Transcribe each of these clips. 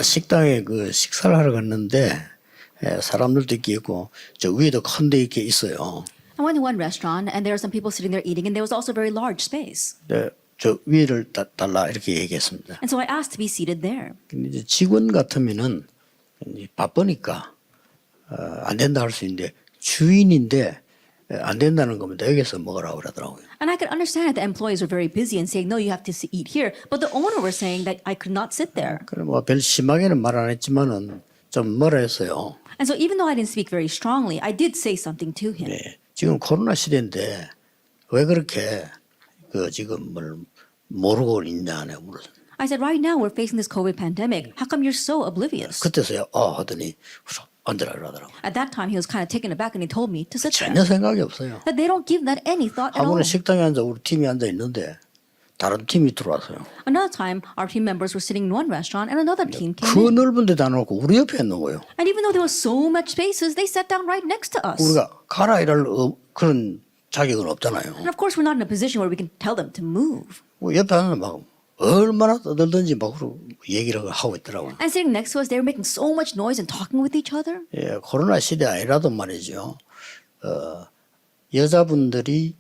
식당에 그 식사를 하러 갔는데 사람들도 이렇게 있고 저 위에도 큰 데 이렇게 있어요. I went to one restaurant and there were some people sitting there eating and there was also a very large space. 네, 저 위를 달라 이렇게 얘기했습니다. And so I asked to be seated there. 근데 이제 직원 같으면은 바쁘니까 안 된다 할 수 있는데 주인인데 안 된다는 겁니다. 여기서 먹으라고 그러더라고요. And I could understand that the employees were very busy and saying, no, you have to eat here. But the owner was saying that I could not sit there. 그래 뭐별 심하게는 말 안 했지만은 좀 뭐라 했어요. And so even though I didn't speak very strongly, I did say something to him. 네, 지금 코로나 시대인데 왜 그렇게 그 지금 뭘 모르고 있냐 내가 물었어요. I said, right now we're facing this COVID pandemic. How come you're so oblivious? 그때서야 하더니 앉으라 그러더라고요. At that time, he was kind of taken aback and he told me to sit there. 전혀 생각이 없어요. That they don't give that any thought at 한 all. 번은 식당에 앉아 우리 팀이 앉아 있는데 다른 팀이 들어왔어요. Another time, our team members were sitting in one restaurant and another team came 그 in. 넓은 데다 놓고 우리 옆에 있는 거예요. And even though there was so much spaces, they sat down right next to us. 우리가 가라 이럴 그런 자격은 없잖아요. And of course, we're not in a position where we can tell them to move. 옆에 앉아 막 얼마나 떠들든지 막 얘기를 하고 있더라고요. And sitting next to us, they were making so much noise and talking with each other. 예, 코로나 시대 아니라도 말이죠. 여자분들이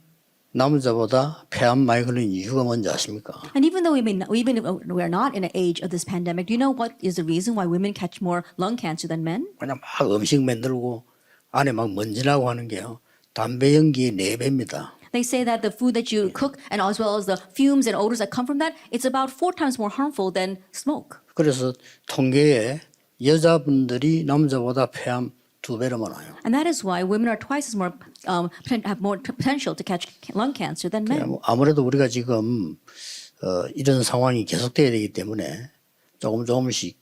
남자보다 폐암 많이 걸리는 이유가 뭔지 아십니까? And even though we are not in an age of this pandemic, do you know what is the reason why women catch more lung cancer than men? 그냥 막 음식 만들고 안에 막 먼지나고 하는 게요. 담배 연기의 4배입니다. They say that the food that you cook and as well as the fumes and odors that come from that, it's about 4 times more harmful than smoke. 그래서 통계에 여자분들이 남자보다 폐암 2배로 많아요. And that is why women are twice as more have more potential to catch lung cancer than men. 아무래도 우리가 지금 이런 상황이 계속돼야 되기 때문에 조금씩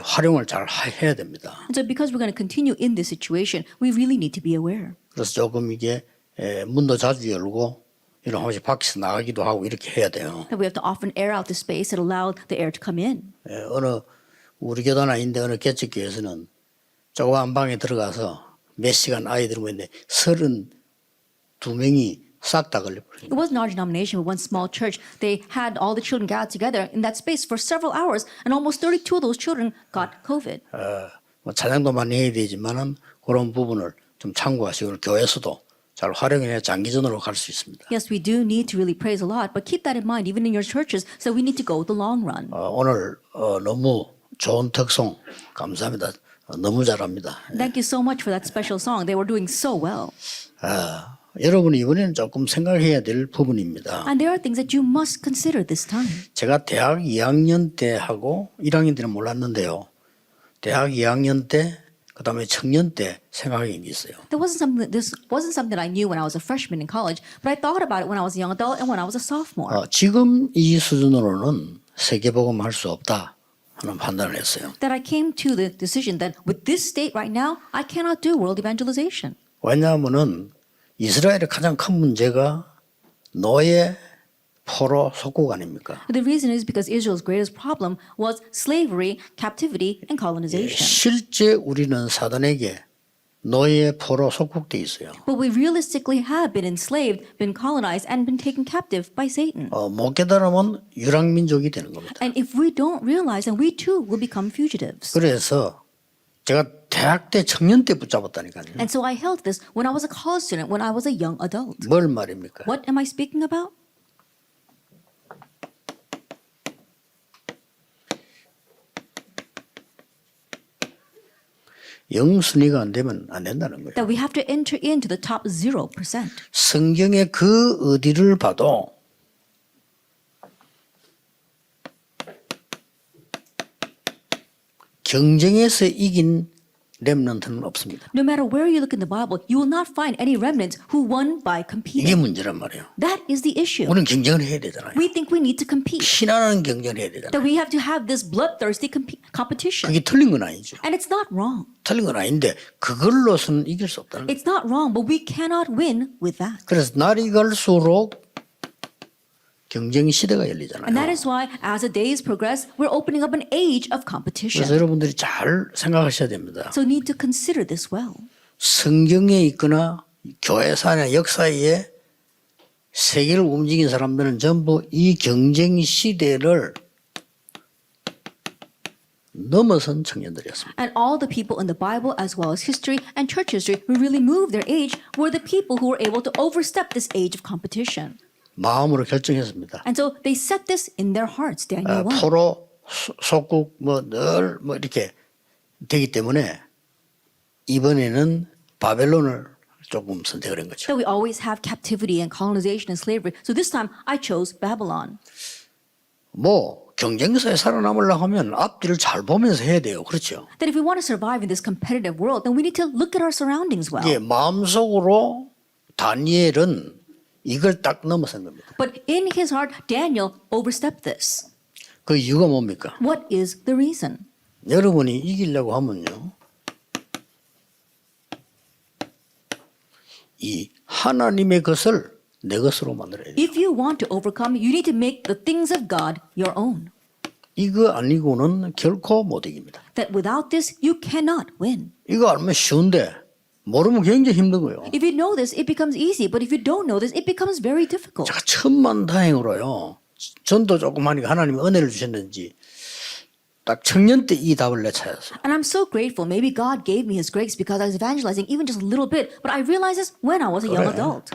활용을 잘 해야 됩니다. And so because we're going to continue in this situation, we really need to be aware. 그래서 조금 이게 문도 자주 열고 이런 한 번씩 밖에서 나가기도 하고 이렇게 해야 돼요. That we have to often air out the space and allow the air to come in. 어느 우리 교단 아닌데 어느 개척교회에서는 조그만 방에 들어가서 몇 시간 아이 들고 있는데 32명이 싹 다 걸려버려요. It wasn't our denomination, but one small church. They had all the children gathered together in that space for several hours, and almost 32 of those children got COVID. 뭐 찬양도 많이 해야 되지만은 그런 부분을 좀 참고하시고 교회에서도 잘 활용해야 장기전으로 갈 수 있습니다. Yes, we do need to really praise a lot, but keep that in mind, even in your churches. So we need to go the long run. 오늘 너무 좋은 특송 감사합니다. 너무 잘합니다. Thank you so much for that special song. They were doing so well. 여러분이 이번에는 조금 생각해야 될 부분입니다. And there are things that you must consider this time. 제가 대학 2학년 때 하고 1학년 때는 몰랐는데요. 대학 2학년 때 그다음에 청년 때 생각한 게 있어요. This wasn't something that I knew when I was a freshman in college, but I thought about it when I was a young adult and when I was a sophomore. 지금 이 수준으로는 세계복음 할 수 없다 하는 판단을 했어요. That I came to the decision that with this state right now, I cannot do world evangelization. 왜냐하면은 이스라엘의 가장 큰 문제가 노예 포로 속국 아닙니까? The reason is because Israel's greatest problem was slavery, captivity, and colonization. 실제 우리는 사단에게 노예 포로 속국돼 있어요. But we realistically have been enslaved, been colonized, and been taken captive by Satan. 못 깨달으면 유랑민족이 되는 겁니다. And if we don't realize, then we too will become fugitives. 그래서 제가 대학 때 청년 때 붙잡았다니까요. And so I held this when I was a college student, when I was a young adult. 뭘 말입니까? What am I speaking about? 영순위가 안 되면 안 된다는 거예요. That we have to enter into the top 0%. 성경의 그 어디를 봐도 경쟁에서 이긴 렘넌트는 없습니다. No matter where you look in the Bible, you will not find any remnants who won by 이게 competing. 문제란 말이에요. That is the issue. 우리는 경쟁을 해야 되잖아요. We think we need to compete. 피나는 경쟁을 해야 되잖아요. That we have to have this bloodthirsty competition. 그게 틀린 건 아니죠. And it's not wrong. 틀린 건 아닌데 그걸로서는 이길 수 없다는 거예요. It's not wrong, but we cannot win with that. 그래서 날이 갈수록 경쟁 시대가 열리잖아요. And that is why, as the days progress, we're opening up an age of competition. 그래서 여러분들이 잘 생각하셔야 됩니다. So need to consider this well. 성경에 있거나 교회사나 역사에 세계를 움직인 사람들은 전부 이 경쟁 시대를 넘어선 청년들이었습니다. And all the people in the Bible, as well as history and church history, who really moved their age were the people who were able to overstep this age of competition. 마음으로 결정했습니다. And so they set this in their hearts, Daniel 1. 포로, 속국 늘 이렇게 되기 때문에 이번에는 바벨론을 조금 선택을 한 거죠. That we always have captivity and colonization and slavery. So this time I chose Babylon. 경쟁사에 살아남으려고 하면 앞뒤를 잘 보면서 해야 돼요. 그렇죠? That if we want to survive in this competitive world, then we need to look at our surroundings well. 이게 마음속으로 다니엘은 이걸 딱 넘어선 겁니다. But in his heart, Daniel overstepped this. 그 이유가 뭡니까? What is the reason? 여러분이 이기려고 하면요. 이 하나님의 것을 내 것으로 만들어야 돼요. If you want to overcome, you need to make the things of God your own. 이거 아니고는 결코 못 이깁니다. That without this, you cannot win. 이거 알면 쉬운데 모르면 굉장히 힘든 거예요. If you know this, it becomes easy. But if you don't know this, it becomes very difficult. 제가 천만다행으로요. 전도 조금 하니까 하나님이 은혜를 주셨는지 딱 청년 때 이 답을 내 찾았어요. And I'm so grateful. Maybe God gave me His grace because I was evangelizing even just a little bit. But I realized this when I was a young 그래. adult.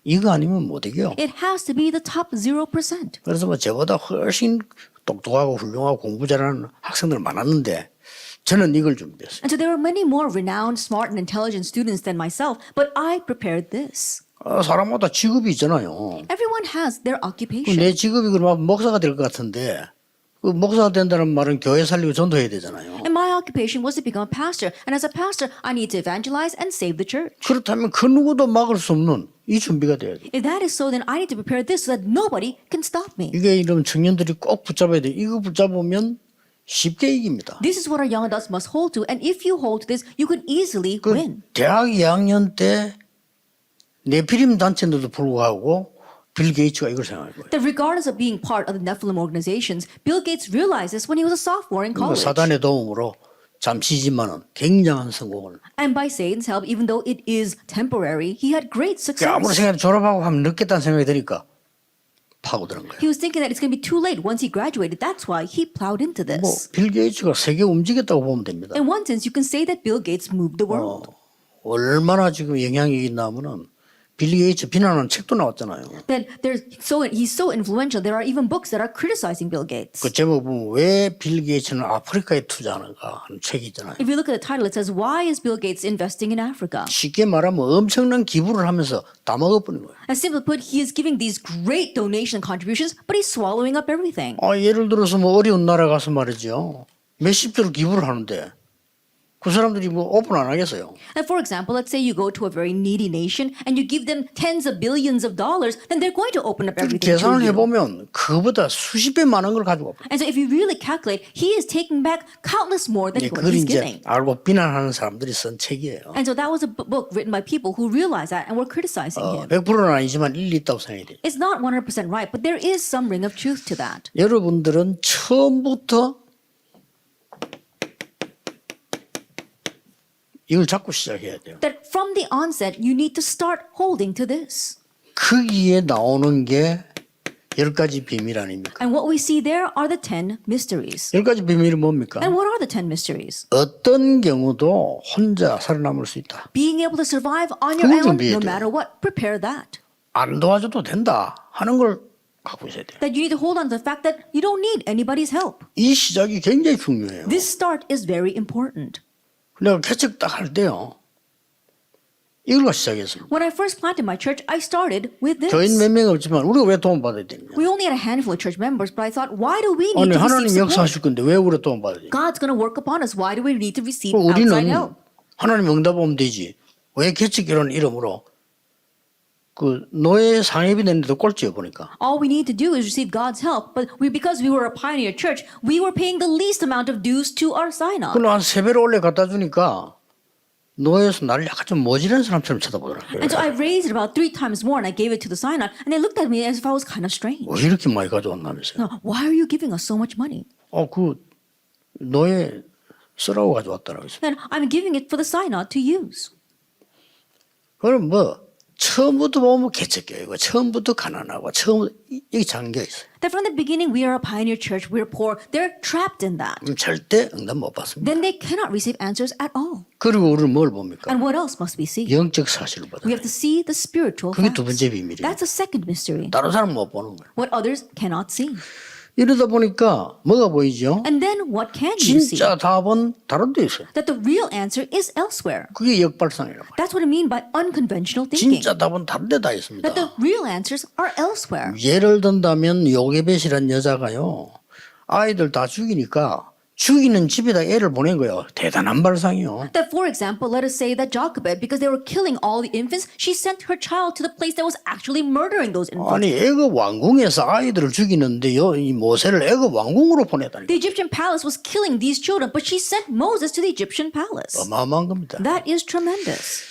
이거 아니면 못 이겨. It has to be the top 0%. 그래서 저보다 훨씬 똑똑하고 훌륭하고 공부 잘하는 학생들 많았는데 저는 이걸 준비했어요. And so there were many more renowned, smart, and intelligent students than myself. But I prepared this. 사람마다 직업이 있잖아요. Everyone has their occupation. 내 직업이 그러면 목사가 될 것 같은데 그 목사가 된다는 말은 교회 살리고 전도해야 되잖아요. And my occupation was to become a pastor. And as a pastor, I need to evangelize and save the church. 그렇다면 그 누구도 막을 수 없는 이 준비가 돼야 돼요. If that is so, then I need to prepare this so that nobody can stop me. 이게 이런 청년들이 꼭 붙잡아야 돼요. 이거 붙잡으면 쉽게 이깁니다. This is what our young adults must hold to. And if you hold to this, you can easily 그 win. 대학 2학년 때 네피림 단체인데도 불구하고 빌 게이츠가 이걸 생각한 거예요. That regardless of being part of the Nephilim organizations, Bill Gates realized this when he was a sophomore in college. 사단의 도움으로 잠시지만은 굉장한 성공을. And by Satan's help, even though it is temporary, he had great 아무리 success. 생각해도 졸업하고 하면 늦겠다는 생각이 드니까 파고드는 거예요. He was thinking that it's going to be too late once he graduated. That's why he plowed into this. 빌 게이츠가 세계 움직였다고 보면 됩니다. In one sense, you can say that Bill Gates moved the world. 얼마나 지금 영향력이 있나면은 빌 게이츠 비난하는 책도 나왔잖아요. That he's so influential. There are even books that are criticizing Bill Gates. 그 제목 보면 왜 빌 게이츠는 아프리카에 투자하는가 하는 책이 있잖아요. If you look at the title, it says, "Why is Bill Gates investing in Africa?" 쉽게 말하면 엄청난 기부를 하면서 다 먹어버린 거예요. As simply put, he is giving these great donation contributions, but he's swallowing up everything. 예를 들어서 어려운 나라 가서 말이죠. 몇십조를 기부를 하는데 그 사람들이 오픈 안 하겠어요. And for example, let's say you go to a very needy nation and you give them tens of billions of dollars, then they're going to open up everything to 계산을 you. 해보면 그보다 수십 배 많은 걸 가지고 와요. And so if you really calculate, he is taking back countless more than what 그걸 he's 이제 giving. 알고 비난하는 사람들이 쓴 책이에요. And so that was a book written by people who realized that and were criticizing him. 100%는 아니지만 일리 있다고 생각이 돼요. It's not 100% right, but there is some ring of truth to that. 여러분들은 처음부터 이걸 잡고 시작해야 돼요. That from the onset, you need to start holding to this. 거기에 나오는 게 10가지 비밀 아닙니까? And what we see there are the 10 mysteries. 10가지 비밀이 뭡니까? And what are the 10 mysteries? 어떤 경우도 혼자 살아남을 수 있다. Being able to survive on your 그걸 own, 준비해야 no 돼요. matter what. Prepare that. 안 도와줘도 된다 하는 걸 갖고 있어야 돼요. That you need to hold on to the fact that you don't need anybody's help. 이 시작이 굉장히 중요해요. This start is very important. 내가 개척 딱 할 때요. 이걸로 시작했습니다. When I first planted my church, I started with this. 교인 몇 명 없지만 우리가 왜 도움받아야 되느냐. We only had a handful of church members, but I thought, why do we 아니 need to 하나님 receive support? 역사하실 건데 왜 우리가 도움받아야 되냐. God's going to work upon us. Why do we need to receive 우리는 outside help? 하나님 응답하면 되지. 왜 개척이라는 이름으로 그 노예 상입이 됐는데도 꼴찌여 보니까. All we need to do is receive God's help. But because we were a pioneer church, we were paying the least amount of dues to our sign-on. 그럼 한 3배로 올려 갖다 주니까 노예에서 나를 약간 좀 모질한 사람처럼 쳐다보더라고요. And so I raised it about 3 times more and I gave it to the sign-on. And they looked at me as if I was kind of strange. 왜 이렇게 많이 가져왔나면서요. Why are you giving us so much money? 그 노예 쓰라고 가져왔더라고요. Then I'm giving it for the sign-on to use. 그럼 처음부터 보면 개척교회고 처음부터 가난하고 처음부터 여기 잠겨 있어요. That from the beginning we are a pioneer church, we're poor. They're trapped in that. 그럼 절대 응답 못 받습니다. Then they cannot receive answers at all. 그리고 우리는 뭘 봅니까? And what else must we see? 영적 사실을 보다. We have to see the spiritual 그게 두 facts. 번째 비밀이에요. That's a second mystery. 다른 사람 못 보는 거예요. What others cannot see. 이러다 보니까 뭐가 보이죠? And then what can you see? 진짜 답은 다른 데 있어요. That the real answer is elsewhere. 그게 역발상이라고 말이에요. That's what I mean by unconventional thinking. 진짜 답은 다른 데 다 있습니다. That the real answers are elsewhere. 예를 든다면 요게벳이란 여자가요. 아이들 다 죽이니까 죽이는 집에다 애를 보낸 거예요. 대단한 발상이요. That, for example, let us say that Jochebed, because they were killing all the infants, she sent her child to the place that was actually murdering those infants. 아니 애가 왕궁에서 아이들을 죽이는데요. 이 모세를 애가 왕궁으로 보냈다니까. The Egyptian palace was killing these children, but she sent Moses to the Egyptian palace. 어마어마한 겁니다. That is tremendous.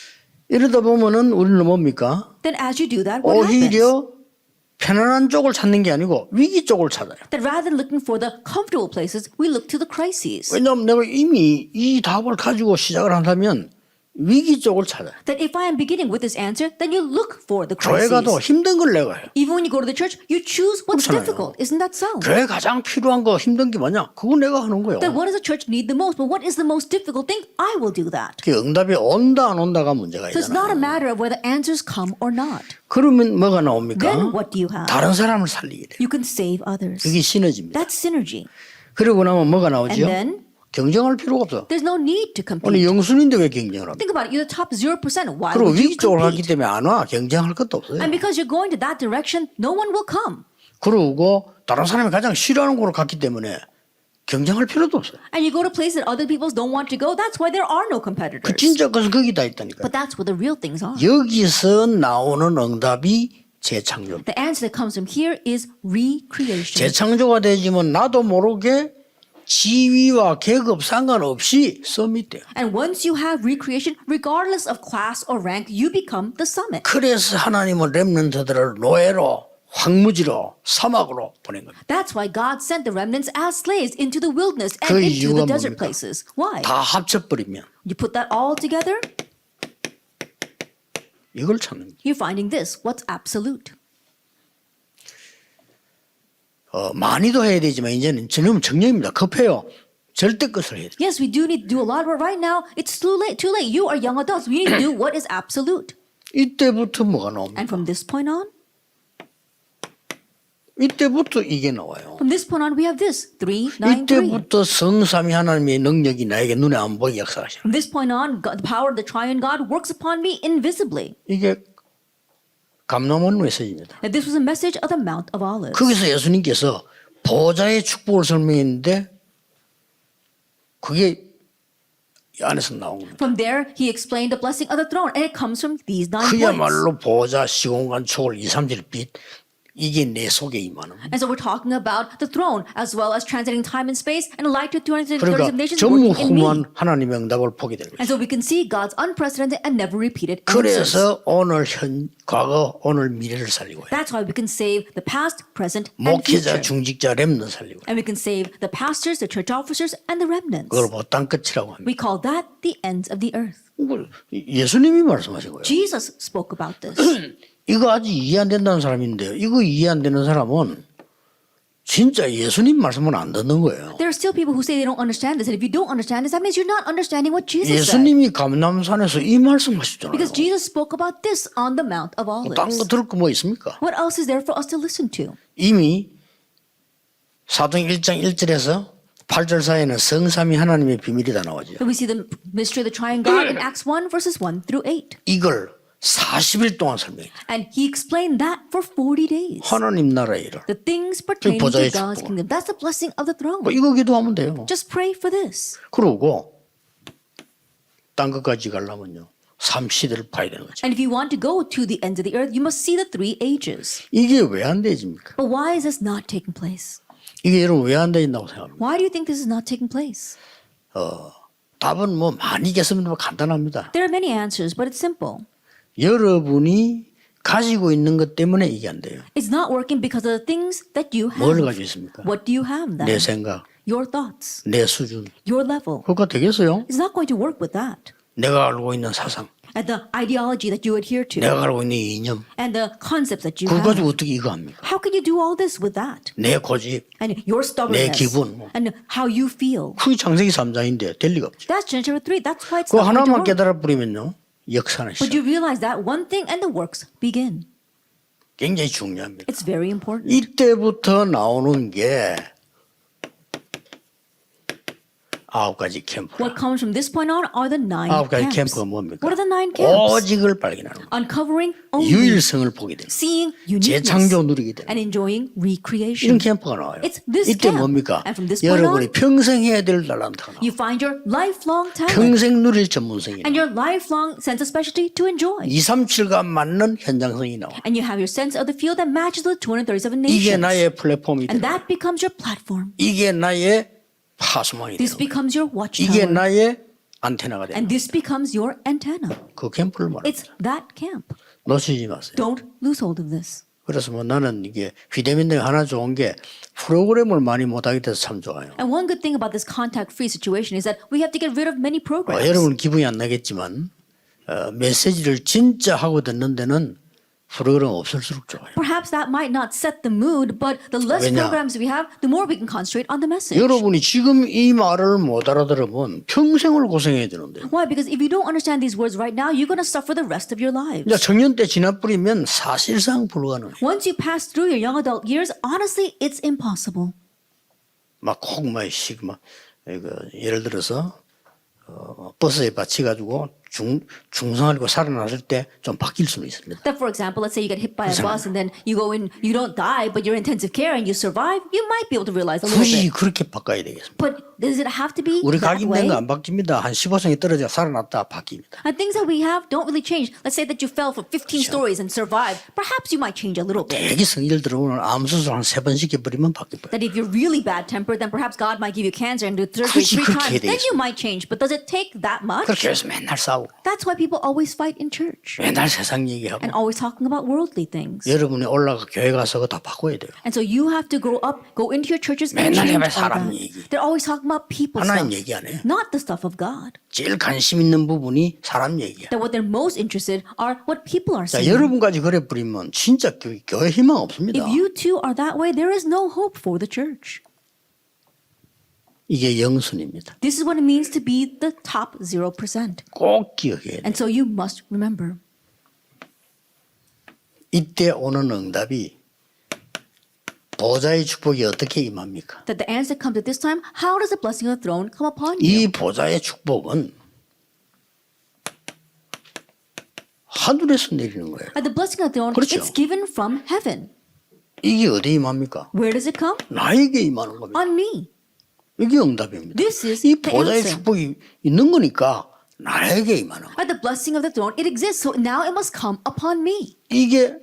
이러다 보면은 우리는 뭡니까? Then as you do that, what happens? 오히려 편안한 쪽을 찾는 게 아니고 위기 쪽을 찾아요. That rather than looking for the comfortable places, we look to the crises. 왜냐하면 내가 이미 이 답을 가지고 시작을 한다면 위기 쪽을 찾아요. That if I am beginning with this answer, then you look for the 교회 가도 crises. 힘든 걸 내가 해요. Even when you go to the church, you choose what's 그렇잖아요. difficult. Isn't that so? 교회 가장 필요한 거 힘든 게 뭐냐? 그거 내가 하는 거예요. That what does the church need the most? But what is the most difficult thing? I will do that. 그 응답이 온다 안 온다가 문제가 So it's not a 있잖아요. matter of whether answers come or not. 그러면 뭐가 나옵니까? Then what do you have? 다른 사람을 살리게 돼요. You can save others. 그게 시너지입니다. That's synergy. 그러고 나면 뭐가 And 나오죠? then 경쟁할 필요가 없어. there's no need to 오늘 compete. 영순인데 왜 경쟁을 합니까? Think about it. You're the top 0%. Why 그리고 would you 위기 쪽으로 갔기 compete? 때문에 안 와. 경쟁할 것도 없어요. And because you're going to that direction, no one will come. 그러고 다른 사람이 가장 싫어하는 곳으로 갔기 때문에 경쟁할 필요도 없어요. And you go to places that other people don't want to go. That's why there are no competitors. 그 진짜 것은 거기 다 있다니까요. But that's where the real things are. 여기서 나오는 응답이 재창조입니다. The answer that comes from here is recreation. 재창조가 되지만 나도 모르게 지위와 계급 상관없이 서밋돼요. And once you have recreation, regardless of class or rank, you become the summit. 그래서 하나님은 렘넌트들을 노예로 황무지로 사막으로 보낸 겁니다. That's why God sent the remnants as slaves into the wilderness and 그 into the 이유가 desert 뭡니까? places. Why? 다 합쳐버리면 You put that all together, 이걸 찾는 거예요. you're finding this, what's absolute. 많이도 해야 되지만 이제는 저는 정령입니다. 급해요. 절대 것을 해야 돼요. Yes, we do need to do a lot, but right now it's too late. Too late. You are young adults. We need to do what is absolute. 이때부터 뭐가 나옵니까? And from this point on, 이때부터 이게 나와요. from this point on, we have this 3, 9, 3. 이때부터 성삼위 하나님의 능력이 나에게 눈에 안 보이게 역사하시는 From this point on, God, the power of the triune God works upon me invisibly. 이게 감람원 메시지입니다. That this was a message of the Mount of Olives. 거기서 예수님께서 보좌의 축복을 설명했는데 그게 이 안에서 나온 겁니다. From there, he explained the blessing of the throne, and it comes from these 9 points. 그야말로 보좌 시공간 초월 2, 3질 빛 이게 내 속에 임하는 겁니다. And so we're talking about the throne, as well as transcending time and space, and light to 237 그러니까 nations working in me. 전무후무한 하나님의 응답을 보게 되는 거죠. And so we can see God's unprecedented and never repeated answers. 그래서 오늘 과거, 오늘 미래를 살리고 해요. That's why we can save the past, present, and 목회자, future. 중직자, 렘넌 살리고 해요. And we can save the pastors, the church officers, and the remnants. 그걸 뭐 땅끝이라고 합니다. We call that the ends of the earth. 예수님이 말씀하신 거예요. Jesus spoke about this. 이거 아직 이해 안 된다는 사람인데요. 이거 이해 안 되는 사람은 진짜 예수님 말씀은 안 듣는 거예요. There are still people who say they don't understand this. And if you don't understand this, that means you're not understanding what Jesus said. 예수님이 감람산에서 이 말씀하셨잖아요. Because Jesus spoke about this on the Mount of 딴 거 Olives. 들을 거 뭐 있습니까? What else is there for us to listen to? 이미 사도행 1장 1절에서 8절 사이에는 성삼위 하나님의 비밀이 다 나오죠. So we see the mystery of the triune God in Acts 1, verses 1 through 8. 이걸 40일 동안 설명해요. And he explained that for 40 days. 하나님 나라의 일을. The things pertaining 보좌의 to God's 축복. kingdom. That's the blessing of the throne. 뭐 이거 기도하면 돼요. Just pray for this. 그러고 딴 것까지 가려면요. 3시대를 봐야 되는 거죠. And if you want to go to the ends of the earth, you must see the 3 ages. 이게 왜 안 되집니까? But why is this not taking place? 이게 여러분 왜 안 되진다고 생각합니까? Why do you think this is not taking place? 답은 뭐 많이 있겠습니다. 간단합니다. There are many answers, but it's simple. 여러분이 가지고 있는 것 때문에 이게 안 돼요. It's not working because of the things that you 뭘 have. 가지고 있습니까? What do you have then? 내 생각, Your thoughts, 내 수준. your level. 그거 되겠어요? It's not going to work with that. 내가 알고 있는 사상, and the ideology that you adhere to, 내가 알고 있는 이념, and the concepts that you 그거 have. 가지고 어떻게 이거 합니까? How can you do all this with that? 내 고집, And your stubbornness, 기분, 뭐. and how you feel. 그게 창세기 3장인데 될 리가 없죠. That's Genesis 3. That's why it's 그거 not going to 하나만 work. 깨달아 버리면요, 역사는 But 시작. you realize that one thing and the works begin. 굉장히 중요합니다. It's very important. 이때부터 나오는 게 9가지 캠프. What comes from this point on are the 9 9가지 camps. 캠프가 뭡니까? What are the 9 camps? 오직을 발견하는 거. Uncovering only, 유일성을 보게 되는 거. seeing uniqueness, 재창조 누리게 되는 거. and enjoying 이런 recreation. 캠프가 나와요. It's this 이때 camp. 뭡니까? And from this point 여러분이 on, 평생 해야 될 달란트가 나와요. you find your lifelong talent 평생 누릴 전문성이 and 나와요. your lifelong sense of specialty to enjoy. 237과 맞는 현장성이 나와요. And you have your sense of the field that matches the 237 이게 nations. 나의 플랫폼이 And 되는 거예요. that becomes your platform. 이게 나의 파수망이 This 되는 거예요. becomes your 이게 watchtower. 나의 안테나가 되는 And 거예요. this becomes your antenna. 그 캠프를 It's 말합니다. that camp. 놓치지 마세요. Don't lose hold of this. 그래서 뭐 나는 이게 비대면에 하나 좋은 게 프로그램을 많이 못하게 돼서 참 좋아요. And one good thing about this contact-free situation is that we have to get rid of many programs. 여러분 기분이 안 나겠지만 메시지를 진짜 하고 듣는 데는 프로그램 없을수록 좋아요. Perhaps that might not set the mood, but the less 왜냐? programs we have, the more we can concentrate on the message. 여러분이 지금 이 말을 못 알아들으면 평생을 고생해야 되는데. Why? Because if you don't understand these words right now, you're going to suffer the rest of your lives. 이제 청년 때 지나버리면 사실상 불가능해요. Once you pass through your young adult years, honestly, it's impossible. 예를 들어서 버스에 받쳐가지고 중상하고 살아났을 때 좀 바뀔 수는 있습니다. That, for example, let's say you get hit by a bus and then you go in, you don't die, but you're in intensive care and you survive, you might be able to realize a little 굳이 bit. 그렇게 바꿔야 되겠습니다. But does it have to be 우리 that way? 각인된 거 안 바뀝니다. 한 15층이 떨어져 살아났다 바뀝니다. And things that we have don't really change. Let's say that you fell for 15 stories and survived. Perhaps you might change a little bit. 되게 성질 들어오면 암 수술 한 3번 시켜버리면 바뀌어요. That if you're really bad tempered, then perhaps God might give you cancer and do surgery 굳이 3 그렇게 times. Then 되겠습니까? you might change. But does it take that much? 그렇게 해서 맨날 싸우고 That's why people always fight in church 맨날 세상 얘기하고 and always talking about worldly things. 여러분이 올라가 교회 가서 다 바꿔야 돼요. And so you have to grow up, go into your churches and 맨날 change 해봐야 all 사람 that. 얘기. They're always talking about people 하나님 stuff, 얘기 안 해요. not the stuff of God. 제일 관심 있는 부분이 사람 얘기야. That what they're most interested are what people are 자, saying. 여러분까지 그래 버리면 진짜 교회 희망 없습니다. If you too are that way, there is no hope for the church. 이게 영순입니다. This is what it means to be the top 0%. 꼭 기억해야 돼요. And so you must remember. 이때 오는 응답이 보좌의 축복이 어떻게 임합니까? That the answer comes at this time, how does the blessing of the throne come upon 이 you? 보좌의 축복은 하늘에서 내리는 거예요. At the blessing of the throne, 그렇죠. it's given from heaven. 이게 어디에 임합니까? Where does it come? 나에게 임하는 겁니다. On me. 이게 응답입니다. This is 이 the 보좌의 answer. 축복이 있는 거니까 나에게 임하는 거예요. At the blessing of the throne, it exists, so now it must come upon me. 이게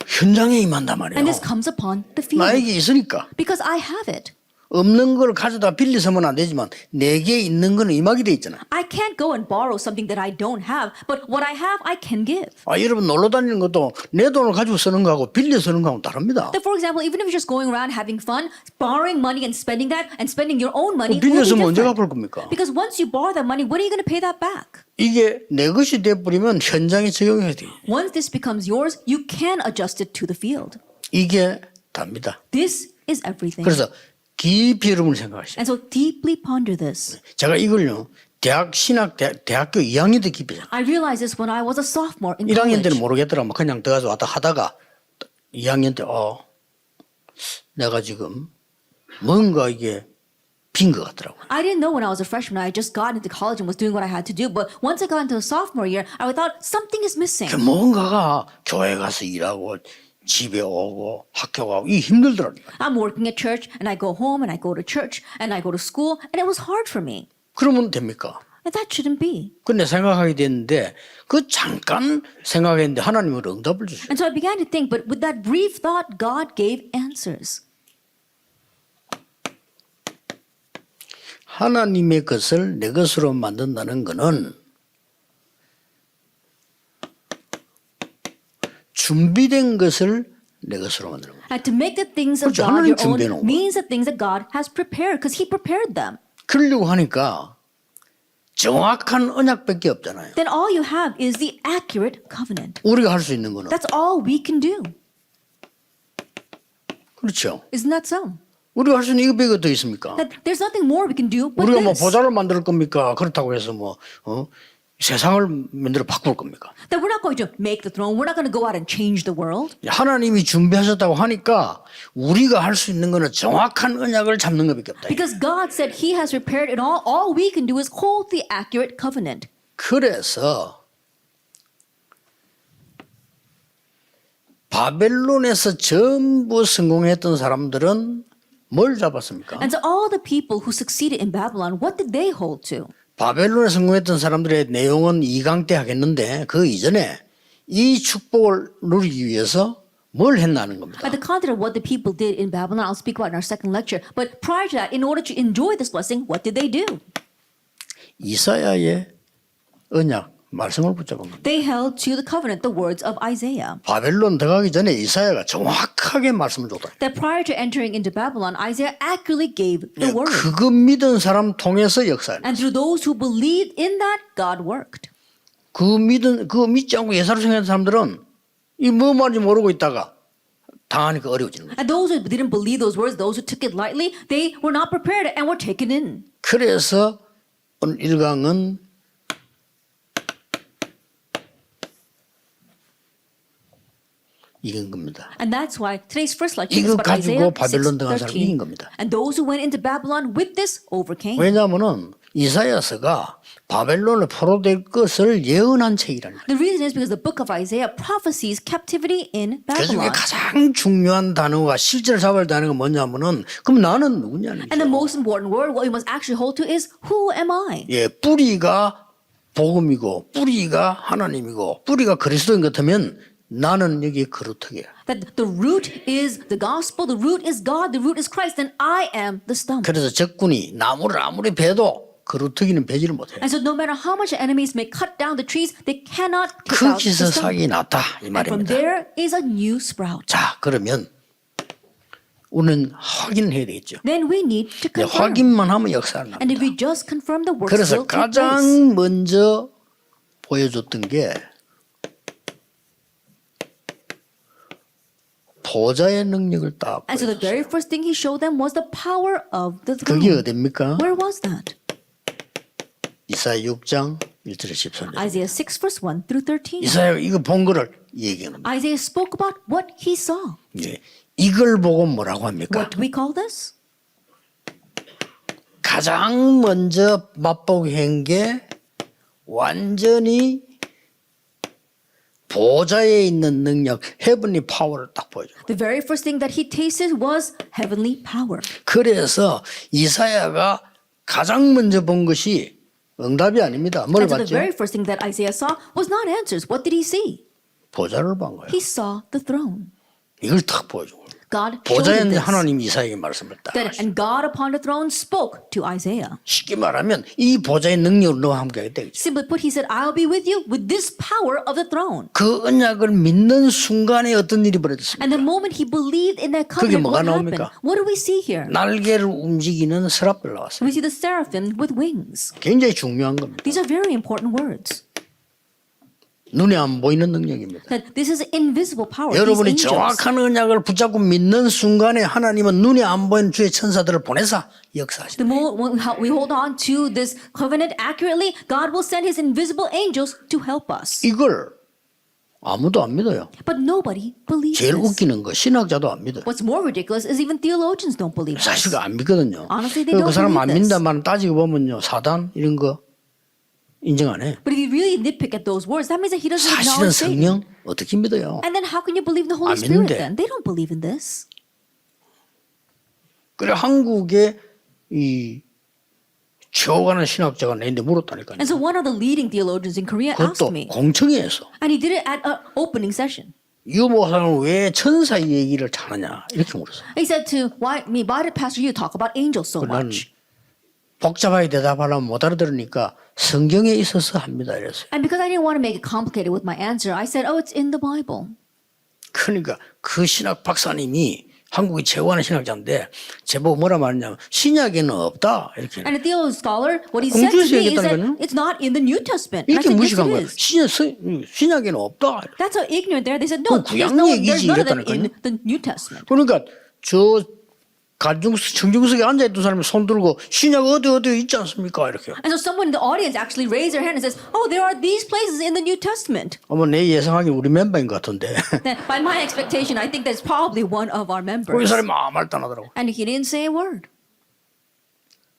현장에 임한단 말이에요. And this comes upon the field. 나에게 있으니까. Because I have it. 없는 걸 가져다 빌리서면 안 되지만 내게 있는 거는 임하게 돼 있잖아. I can't go and borrow something that I don't have, but what I have, I can give. 여러분 놀러 다니는 것도 내 돈을 가지고 쓰는 거하고 빌려 쓰는 거하고 다릅니다. That, for example, even if you're just going around having fun, borrowing money and spending that, and spending your own money, will be 빌려서면 언제 different. 갚을 겁니까? Because once you borrow that money, when are you going to pay that back? 이게 내 것이 돼버리면 현장에 적용해야 돼. Once this becomes yours, you can adjust it to the field. 이게 답니다. This is everything. 그래서 깊이 여러분을 생각하시죠. And so deeply ponder this. 제가 이걸요 대학교 2학년 때 깊이 I realized this when I was a sophomore in 1학년 때는 college. 모르겠더라고. 그냥 들어가서 왔다 하다가 2학년 때 내가 지금 뭔가 이게 빈 것 같더라고요. I didn't know when I was a freshman. I just got into college and was doing what I had to do. But once I got into a sophomore year, I thought something is missing. 뭔가가 교회 가서 일하고 집에 오고 학교 가고 이 힘들더라고요. I'm working at church and I go home and I go to church and I go to school and it was hard for me. 그러면 됩니까? And that shouldn't be. 근데 생각하게 됐는데 그 잠깐 생각했는데 하나님은 응답을 주셔요. And so I began to think, but with that brief thought, God gave answers. 하나님의 것을 내 것으로 만든다는 것은 준비된 것을 내 것으로 만드는 거예요. And to make the things of 그렇죠. God your 하나님 준비해 놓은 own means the things that God has prepared because He prepared them. 그러려고 하니까 정확한 언약밖에 없잖아요. then all you have is the accurate covenant. 우리가 할 수 있는 거는. That's all we can do. 그렇죠. Isn't that so? 우리가 할 수 있는 이거 더 있습니까? That there's nothing more we can do but 우리가 뭐 this. 보좌를 만들 겁니까? 그렇다고 해서 세상을 만들어 바꿀 겁니까? That we're not going to make the throne. We're not going to go out and change the world. 하나님이 준비하셨다고 하니까 우리가 할 수 있는 거는 정확한 언약을 잡는 것밖에 없다. Because God said He has prepared it all. All we can do is hold the accurate covenant. 그래서 바벨론에서 전부 성공했던 사람들은 뭘 잡았습니까? And so all the people who succeeded in Babylon, what did they hold to? 바벨론에 성공했던 사람들의 내용은 2강 때 하겠는데 그 이전에 이 축복을 누리기 위해서 뭘 했나는 겁니다. At the content of what the people did in Babylon, I'll speak about in our second lecture. But prior to that, in order to enjoy this blessing, what did they do? 이사야의 언약, 말씀을 붙잡은 겁니다. They held to the covenant, the words of Isaiah. 바벨론 들어가기 전에 이사야가 정확하게 말씀을 줬다. That prior to entering into Babylon, Isaiah accurately gave the word. 그거 믿은 사람 통해서 역사를. And through those who believed in that, God worked. 그거 믿지 않고 예사로 생각하는 사람들은 이 뭐 말인지 모르고 있다가 당하니까 어려워지는 거예요. And those who didn't believe those words, those who took it lightly, they were not prepared and were taken in. 그래서 오늘 1강은 이긴 겁니다. And that's why today's first lecture is 이거 about Isaiah 가지고 바벨론 들어간 사람 이긴 6:13. 겁니다. And those who went into Babylon with this overcame. 왜냐하면은 이사야서가 바벨론에 포로될 것을 예언한 책이라는 거예요. The reason is because the book of Isaiah prophesies captivity in 그 중에 Babylon. 가장 중요한 단어가 실제로 잡아야 되는 건 뭐냐면은 그럼 나는 누구냐는 And the 거죠. most important word, what you must actually hold to is, who am I? 예, 뿌리가 복음이고 뿌리가 하나님이고 뿌리가 그리스도인 것 같으면 나는 여기 그루터기야. That the root is the gospel, the root is God, the root is Christ, and I am the stump. 그래서 적군이 나무를 아무리 베도 그루터기는 베지를 못해요. And so no matter how much enemies may cut down the trees, they cannot take out the 거기서 stump. 싹이 났다 이 And from 말입니다. there is a new sprout. 자, 그러면 우리는 확인해야 되겠죠. Then we need to 네, confirm. 확인만 하면 역사를 And 납니다. if we just confirm the works 그래서 will take place. 가장 먼저 보여줬던 게 보좌의 능력을 딱 And so the 보여줬어요. very first thing he showed them was the power of the 그게 throne. 어딥니까? Where was that? 이사야 6장 1절에 13절. Isaiah 6 verse 1 through 13. 이사야 이거 본 거를 얘기하는 겁니다. Isaiah spoke about what he saw. 예. 이걸 보고 뭐라고 합니까? What do we call this? 가장 먼저 맛보게 한 게 완전히 보좌에 있는 능력, 헤븐리 파워를 딱 보여줘요. The very first thing that he tasted was heavenly power. 그래서 이사야가 가장 먼저 본 것이 응답이 아닙니다. 뭘 And so the 봤죠? very first thing that Isaiah saw was not answers. What did he see? 보좌를 본 거예요. He saw the throne. 이걸 딱 보여주고 God showed 보좌에 him 있는 this. 하나님이 이사야에게 말씀을 딱 That, 하시죠. and God upon the throne spoke to Isaiah. 쉽게 말하면 이 보좌의 능력으로 너와 함께 하겠다. 그죠? Simply put, he said, I'll be with you with this power of the throne. 그 언약을 믿는 순간에 어떤 일이 벌어졌습니까? And the moment he believed in that covenant, 뭐가 what happened? 나옵니까? What do we see here? 날개를 움직이는 서랍들 나왔어요. We see the seraphim with wings. 굉장히 중요한 겁니다. These are very important words. 눈에 안 보이는 능력입니다. That this is invisible power. These 여러분이 angels. 정확한 언약을 붙잡고 믿는 순간에 하나님은 눈에 안 보이는 주의 천사들을 보내서 역사하신다. The moment when we hold on to this covenant accurately, God will send his invisible angels to help us. 이걸 아무도 안 믿어요. But nobody believes 제일 this. 웃기는 거 신학자도 안 믿어요. What's more ridiculous is even theologians don't believe this. 사실 안 믿거든요. Honestly, they 그 don't 사람 안 believe this. 믿는다는 말은 따지고 보면요. 사단 이런 거 인정 안 해. But if you really nitpick at those words, that means that he doesn't 사실은 acknowledge Satan. 성령 어떻게 믿어요? And then how can you believe in the 안 Holy Spirit 믿는데. then? They don't believe in this. 그래 한국의 이 최고가는 신학자가 내인데 물었다니까요. And so one of the leading theologians in Korea asked 그것도 me, 공청회에서 and he did it at an opening session. 유목사는 왜 천사 얘기를 잘하냐 이렇게 물었어요. He said to why did Pastor you talk about angels so 난 much? 복잡하게 대답하려면 못 알아들으니까 성경에 있어서 합니다 이랬어요. And because I didn't want to make it complicated with my answer, I said, oh, it's in the Bible. 그러니까 그 신학 박사님이 한국이 최고하는 신학자인데 제보고 뭐라 말했냐면 신약에는 없다 이렇게. And a theologian scholar, what he said to 공주에서 me is that 얘기했다니까요. it's not in the New Testament. And I 이렇게 said, yes, 무식한 it 거예요. is. 신약에는 없다. That's how ignorant they are. They said, no, 그 there's 구약 얘기지 none of them in 이랬다니까요. the New Testament. 그러니까 저 청중석에 앉아있던 사람이 손 들고 신약 어디 있지 않습니까? 이렇게. And so someone in the audience actually raised their hand and says, oh, there are these places in the New Testament. 아마 내 예상하기 우리 멤버인 것 같은데. Then, by my expectation, I think that's probably one of our 그 members. 사람이 아무 말도 안 하더라고. And he didn't say a word.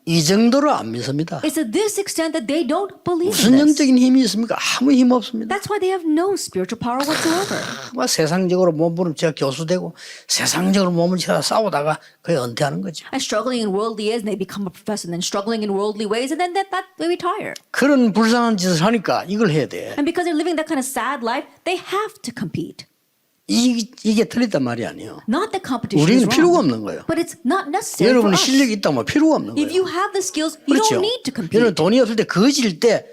이 정도로 안 믿습니다. It's to this extent that they don't believe 무슨 in this. 영적인 힘이 있습니까? 아무 힘 없습니다. That's why they have no spiritual power whatsoever. 막 세상적으로 몸부림 제가 교수되고 세상적으로 몸을 치다 싸우다가 거의 은퇴하는 거죠. And struggling in worldly ways, and they become a professor, and then struggling in worldly ways, and then they retire. 그런 불쌍한 짓을 하니까 이걸 해야 돼. And because they're living that kind of sad life, they have to compete. 이게 틀렸단 말이 아니에요. Not that competition 우리는 is 필요가 wrong, 없는 거예요. but it's not necessary for 여러분이 us. 실력이 있다면 필요가 없는 If you 거예요. have the skills, you 그렇죠. don't need to compete. 여러분 돈이 없을 때 거질 때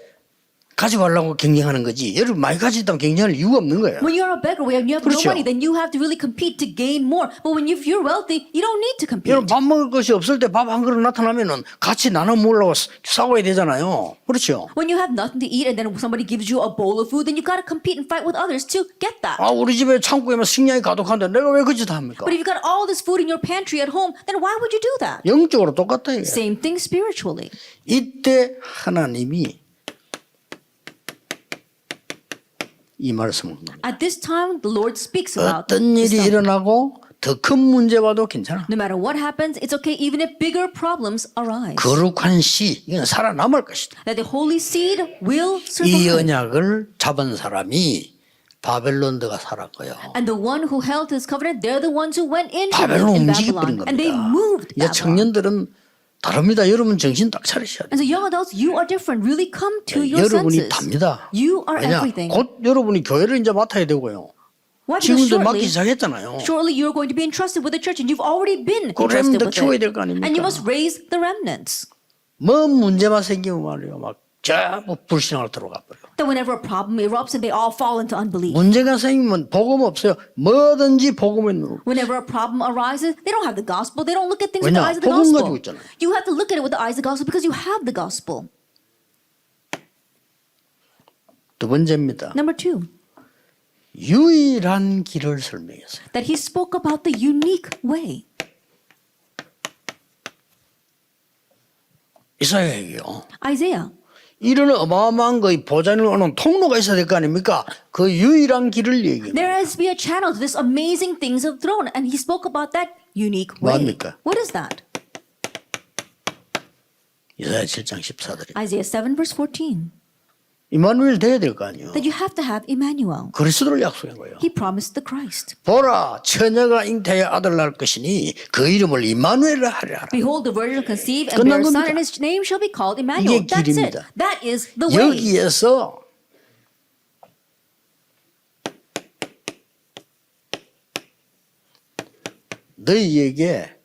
가져가려고 경쟁하는 거지. 여러분 많이 가지고 있다면 경쟁할 이유가 없는 거예요. When you're a beggar, when you have 그렇죠. no money, then you have to really compete to gain more. But when if you're wealthy, you don't need to compete. 여러분 밥 먹을 것이 없을 때 밥 한 그릇 나타나면은 같이 나눠 먹으려고 싸워야 되잖아요. 그렇죠. When you have nothing to eat and then somebody gives you a bowl of food, then you got to compete and fight with others to get that. 아 우리 집에 창고에만 식량이 가득한데 내가 왜 그 짓 합니까? But if you got all this food in your pantry at home, then why would you do that? 영적으로 똑같다 이게. Same thing spiritually. 이때 하나님이 이 말씀을 합니다. At this time, the Lord speaks about 어떤 this 일이 stuff. 일어나고 더 큰 문제 와도 괜찮아. No matter what happens, it's okay even if bigger problems arise. 거룩한 씨 이건 살아남을 것이다. That the holy seed will 이 survive. 언약을 잡은 사람이 바벨론드가 살았고요. And the one who held his covenant, they're the ones who went into 바벨론 in 움직여버린 Babylon. And they 겁니다. moved 이제 Babylon. 청년들은 다릅니다. 여러분 정신 딱 차리셔야 돼요. And so young adults, you are different. Really come to your 여러분이 senses. 답니다. You are 왜냐? everything. 곧 여러분이 교회를 이제 맡아야 되고요. Why? Because 지금도 맡기 시작했잖아요. shortly you're going to be entrusted with the church, and you've already been 그 entrusted 렘들 with 키워야 it. 될 거 아닙니까? And you must raise the remnants. 뭐 문제만 생기면 말이에요. 막 전부 불신앙으로 들어가 버려요. That whenever a problem erupts, and they all fall into unbelief. 문제가 생기면 복음 없어요. 뭐든지 복음에 누르. Whenever a problem arises, they don't have the gospel. They don't look at things with the 왜냐? eyes of the 복음 gospel. 가지고 있잖아요. You have to look at it with the eyes of the gospel because you have the gospel. 두 번째입니다. Number 2, 유일한 길을 설명했어요. that he spoke about the unique way. 이사야에게요. Isaiah. 이런 어마어마한 거의 보좌를 오는 통로가 있어야 될 거 아닙니까? 그 유일한 길을 얘기해요. There has to be a channel to this amazing things of throne, and he spoke about that unique way. 뭐합니까? What is that? 이사야 7장 14절에 Isaiah 7 verse 14. 이마누엘 돼야 될 거 아니에요. That you have to have Emmanuel. 그리스도를 약속한 거예요. He promised the Christ. 보라 처녀가 잉태하여 아들 낳을 것이니 그 이름을 이마누엘이라 하리라. Behold, the virgin will conceive and 끝난 bear a son, 겁니다. and his name shall be called Emmanuel. 이게 That's it. 길입니다. That is the way. 여기에서 너희에게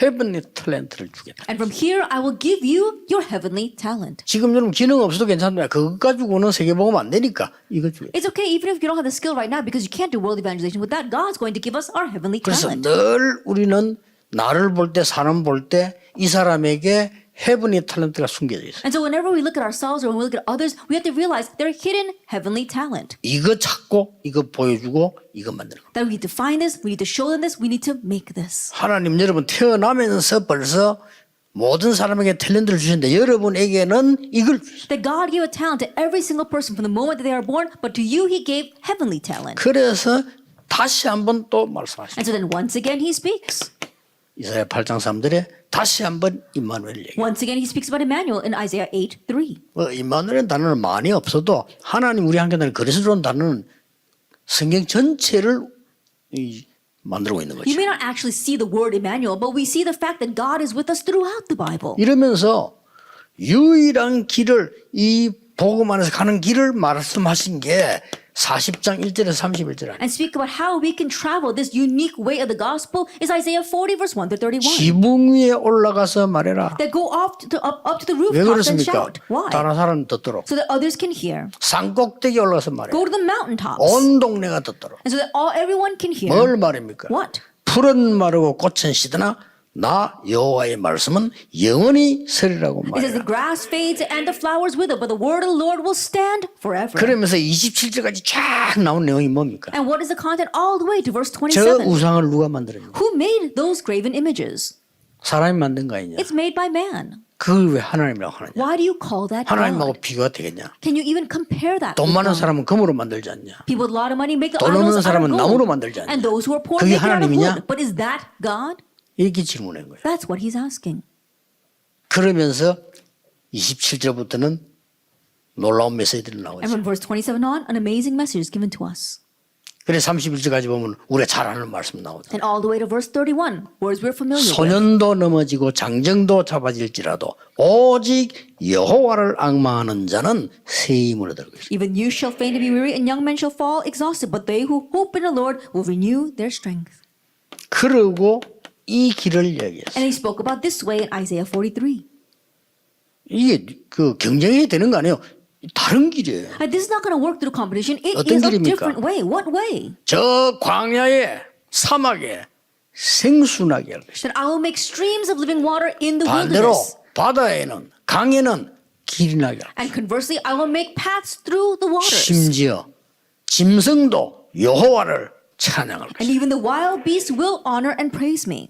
헤븐리 탤런트를 주겠다. And from here I will give you your heavenly talent. 지금 여러분 기능 없어도 괜찮은데 그것 가지고는 세계복음 안 되니까 이거 주겠다. It's okay even if you don't have the skill right now because you can't do world evangelization. With that, God's going to give us our heavenly 그래서 talent. 늘 우리는 나를 볼 때 사람 볼 때 이 사람에게 헤븐리 탤런트가 숨겨져 있어요. And so whenever we look at ourselves or when we look at others, we have to realize their hidden heavenly talent. 이거 찾고 이거 보여주고 이거 만드는 거. That we need to find this, we need to show them this, we need to make this. 하나님 여러분 태어나면서 벌써 모든 사람에게 탤런트를 주셨는데 여러분에게는 이걸 주셨어요. That God gave a talent to every single person from the moment that they are born, but to you He gave heavenly talent. 그래서 다시 한번 또 말씀하시죠. And so then once again He speaks. 이사야 8장 3절에 다시 한번 임마누엘 얘기. Once again He speaks about Emmanuel in Isaiah 8:3. 임마누엘 단어는 많이 없어도 하나님 우리 함께 다니는 그리스도라는 단어는 성경 전체를 만들고 있는 You 거죠. may not actually see the word Emmanuel, but we see the fact that God is with us throughout the Bible. 이러면서 유일한 길을 이 복음 안에서 가는 길을 말씀하신 게 40장 1절에서 31절 아니에요. and speak about how we can travel this unique way of the gospel is Isaiah 40 verse 1 to 31. 지붕 위에 올라가서 말해라. That go up to the 왜 rooftops and 그렇습니까? shout. Why? 다른 사람 듣도록. So that others can hear. 산 꼭대기 올라가서 말해. Go to the mountaintops. 온 동네가 듣도록. And so that everyone can hear. 뭘 말입니까? What? 풀은 마르고 꽃은 시드나 나 여호와의 말씀은 영원히 서리라고 It says the 말해라. grass fades and the flowers wither, but the word of the Lord will stand forever. 그러면서 27절까지 쫙 나온 내용이 뭡니까? And what is the content all the way to verse 저 27? 우상을 누가 만들었냐? Who made those graven images? 사람이 만든 거 아니냐? It's made by man. 그걸 왜 하나님이라고 하느냐? Why do you call that 하나님하고 God? 비교가 되겠냐? Can you even compare that 돈 with 많은 God? 사람은 금으로 만들지 않냐? People with a lot of money make the 돈 없는 idols out of 사람은 나무로 gold. 만들지 않냐? And those who are poor 그게 make it out of 하나님이냐? wood. But is that God? 이렇게 질문한 거예요. That's what he's asking. 그러면서 27절부터는 놀라운 메시지들이 And 나오죠. from verse 27 on, an amazing message is given to us. 그래 31절까지 보면 우리가 잘 아는 말씀 나오죠. And all the way to verse 31, words we're familiar with. 소년도 넘어지고 장정도 잡아질지라도 오직 여호와를 앙망하는 자는 새 힘을 얻을 것이다. Even youth shall faint and be weary, and young men shall fall exhausted. But they who hope in the Lord will renew their strength. 그러고 이 길을 이야기했어요. And he spoke about this way in Isaiah 43. 이게 그 경쟁이 되는 거 아니에요. 다른 길이에요. And this is not going to work through competition. It 어떤 is a 길입니까? different way. What way? 저 광야에 사막에 생수나게 할 것이다. That I will make streams of living water in the 반대로 wilderness. 바다에는 강에는 길이 나게 할 것이다. And conversely, I will make paths through the waters. 심지어 짐승도 여호와를 찬양할 And 것이다. even the wild beasts will honor and praise me.